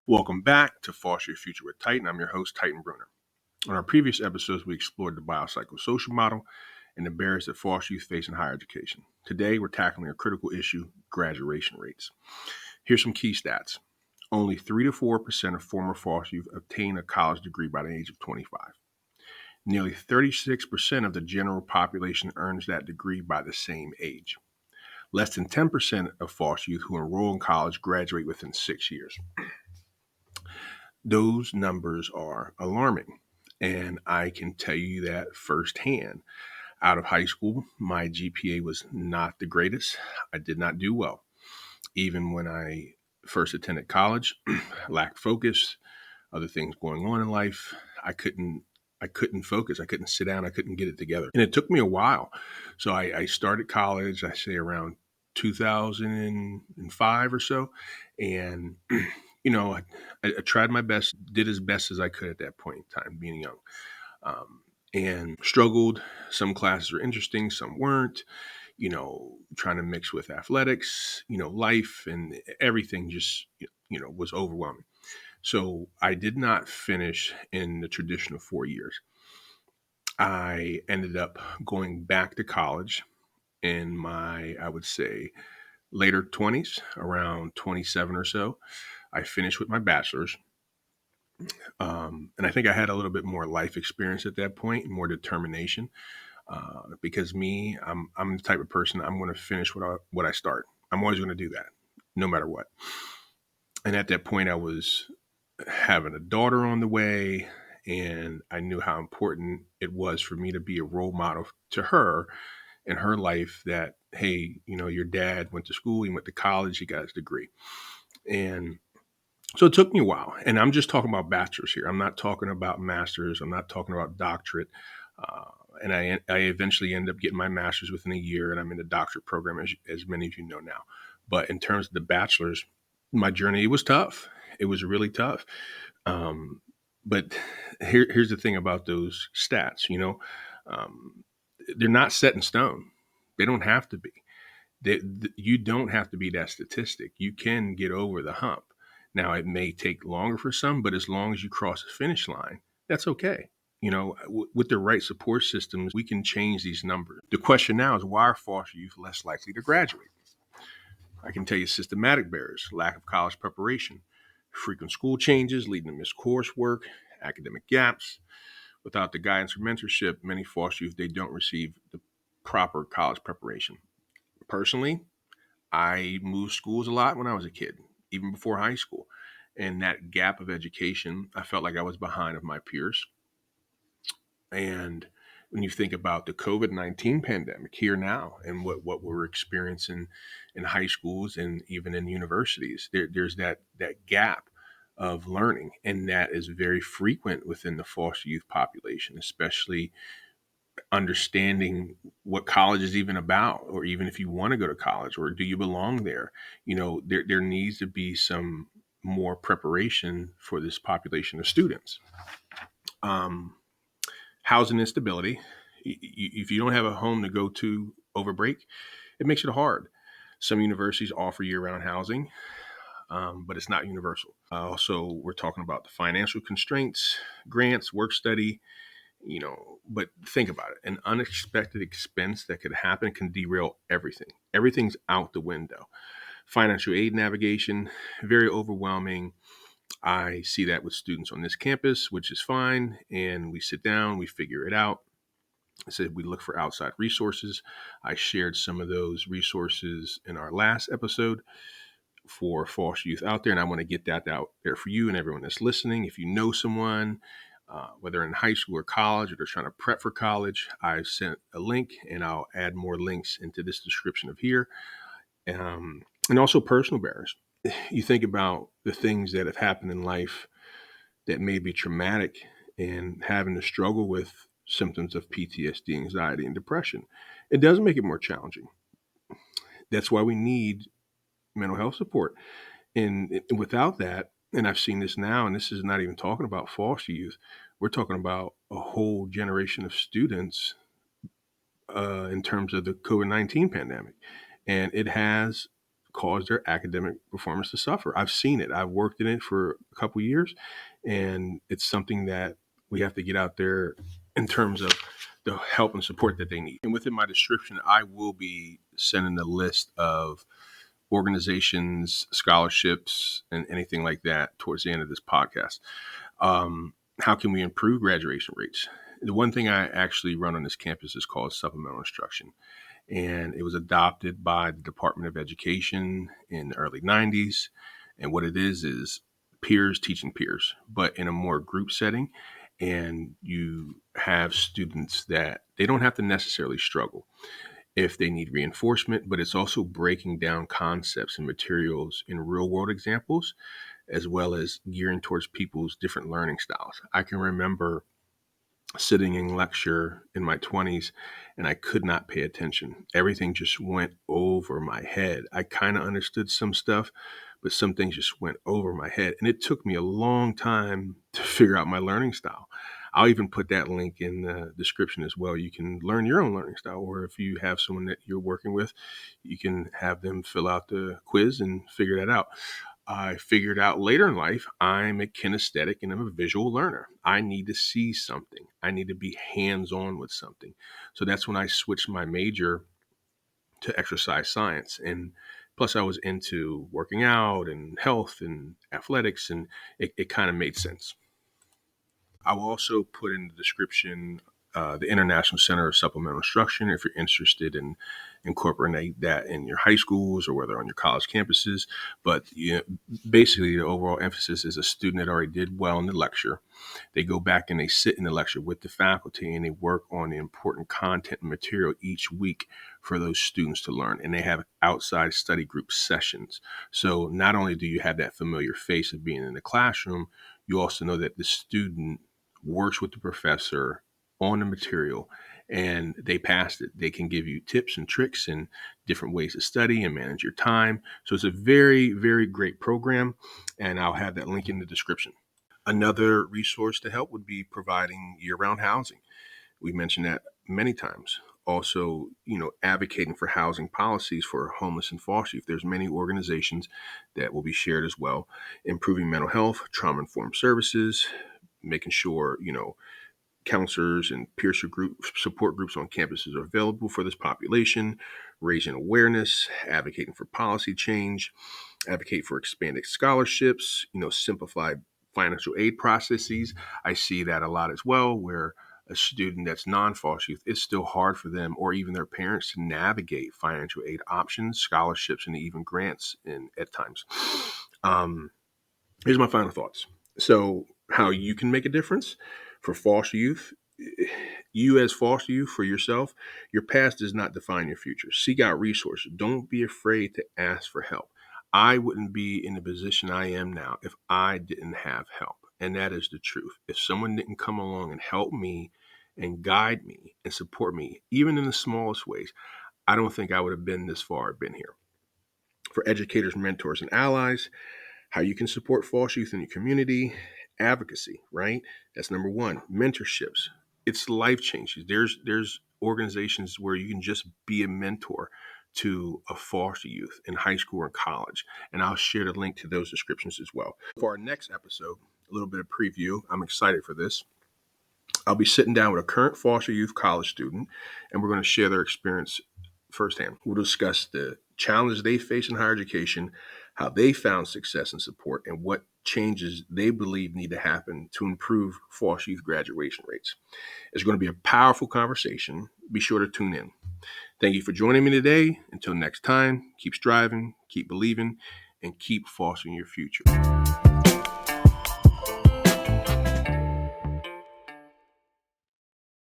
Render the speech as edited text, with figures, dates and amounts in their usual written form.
Welcome back to Foster Your Future with Tyton. I'm your host, Tyton Bruner. On our previous episodes, we explored the biopsychosocial model and the barriers that foster youth face in higher education. Today, we're tackling a critical issue, graduation rates. Here's some key stats. Only 3 to 4% of former foster youth obtain a college degree by the age of 25. Nearly 36% of the general population earns that degree by the same age. Less than 10% of foster youth who enroll in college graduate within 6 years. Those numbers are alarming. And I can tell you that firsthand. Out of high school, my GPA was not the greatest. I did not do well. Even when I first attended college, lacked focus, other things going on in life, I couldn't focus. I couldn't sit down. I couldn't get it together. And it took me a while. So I started college, I say around 2005 or so. And I tried my best, did as best as I could at that point in time, being young, and struggled. Some classes were interesting, some weren't. Trying to mix with athletics, life and everything just, was overwhelming. So I did not finish in the traditional 4 years. I ended up going back to college in my, I would say, later 20s, around 27 or so. I finished with my bachelor's. And I think I had a little bit more life experience at that point, more determination. Because I'm the type of person, I'm going to finish what I start. I'm always going to do that, no matter what. And at that point, I was having a daughter on the way, and I knew how important it was for me to be a role model to her in her life. That, hey, your dad went to school, he went to college, he got his degree, and so it took me a while. And I'm just talking about bachelor's here. I'm not talking about master's. I'm not talking about doctorate. Uh, and I eventually ended up getting my master's within a year, and I'm in the doctorate program, as many of you know now. But in terms of the bachelor's, my journey was tough. It was really tough. Um, but here's the thing about those stats. Um, they're not set in stone. They don't have to be. You don't have to be that statistic. You can get over the hump. Now, it may take longer for some, but as long as you cross the finish line, that's okay. With the right support systems, we can change these numbers. The question now is, why are foster youth less likely to graduate? I can tell you systematic barriers, lack of college preparation, frequent school changes leading to missed coursework, academic gaps. Without the guidance or mentorship, many foster youth, they don't receive the proper college preparation. Personally, I moved schools a lot when I was a kid, even before high school. And that gap of education, I felt like I was behind of my peers. And when you think about the COVID-19 pandemic here now and what we're experiencing in high schools and even in universities, there's that gap of learning. And that is very frequent within the foster youth population, especially understanding what college is even about, or even if you want to go to college, or do you belong there? There needs to be some more preparation for this population of students. Um, Housing instability. If you don't have a home to go to over break, it makes it hard. Some universities offer year-round housing, but it's not universal. Also, we're talking about the financial constraints, grants, work study, but think about it. An unexpected expense that could happen can derail everything. Everything's out the window. Financial aid navigation, very overwhelming. I see that with students on this campus, which is fine. And we sit down, we figure it out. I said we look for outside resources. I shared some of those resources in our last episode for foster youth out there, and I want to get that out there for you and everyone that's listening. If you know someone, whether in high school or college, or they're trying to prep for college, I've sent a link, and I'll add more links into this description of here. And also personal barriers. You think about the things that have happened in life that may be traumatic, and having to struggle with symptoms of PTSD, anxiety, and depression. It does make it more challenging. That's why we need mental health support. And without that, and I've seen this now, and this is not even talking about foster youth, we're talking about a whole generation of students in terms of the COVID-19 pandemic. And it has cause their academic performance to suffer. I've seen it. I've worked in it for a couple years, and it's something that we have to get out there in terms of the help and support that they need. And within my description, I will be sending a list of organizations, scholarships, and anything like that towards the end of this podcast. How can we improve graduation rates? The one thing I actually run on this campus is called supplemental instruction, and it was adopted by the Department of Education in the early 90s. And what it is peers teaching peers, but in a more group setting. And you have students that they don't have to necessarily struggle if they need reinforcement, but it's also breaking down concepts and materials in real world examples, as well as gearing towards people's different learning styles. I can remember sitting in lecture in my 20s and I could not pay attention. Everything just went over my head. I kind of understood some stuff, but some things just went over my head. And it took me a long time to figure out my learning style. I'll even put that link in the description as well. You can learn your own learning style, or if you have someone that you're working with, you can have them fill out the quiz and figure that out. I figured out later in life, I'm a kinesthetic and I'm a visual learner. I need to see something. I need to be hands-on with something. So that's when I switched my major to exercise science. And plus I was into working out and health and athletics, and it kind of made sense. I will also put in the description the International Center of Supplemental Instruction if you're interested in incorporating that in your high schools or whether on your college campuses. But basically, the overall emphasis is a student that already did well in the lecture. They go back and they sit in the lecture with the faculty and they work on the important content and material each week for those students to learn. And they have outside study group sessions. So not only do you have that familiar face of being in the classroom, you also know that the student works with the professor on the material and they passed it. They can give you tips and tricks and different ways to study and manage your time. So it's a very, very great program, and I'll have that link in the description. Another resource to help would be providing year-round housing. We mentioned that many times. Also, advocating for housing policies for homeless and foster youth. There's many organizations that will be shared as well. Improving mental health, trauma-informed services, making sure, counselors and peer support groups on campuses are available for this population, raising awareness, advocating for policy change, advocate for expanded scholarships, simplified financial aid processes. I see that a lot as well, where a student that's non-foster youth, it's still hard for them or even their parents to navigate financial aid options, scholarships, and even grants at times. Here's my final thoughts. So how you can make a difference for foster youth. You as foster youth, for yourself, your past does not define your future. Seek out resources. Don't be afraid to ask for help. I wouldn't be in the position I am now if I didn't have help. And that is the truth. If someone didn't come along and help me and guide me and support me, even in the smallest ways, I don't think I would have been this far, been here. For educators, mentors, and allies, how you can support foster youth in your community, advocacy, right? That's number one. Mentorships. It's life changing. There's organizations where you can just be a mentor to a foster youth in high school or college. And I'll share the link to those descriptions as well. For our next episode, a little bit of preview. I'm excited for this. I'll be sitting down with a current foster youth college student, and we're going to share their experience firsthand. We'll discuss the challenges they face in higher education, how they found success and support, and what changes they believe need to happen to improve foster youth graduation rates. It's going to be a powerful conversation. Be sure to tune in. Thank you for joining me today. Until next time, keep striving, keep believing, and keep fostering your future.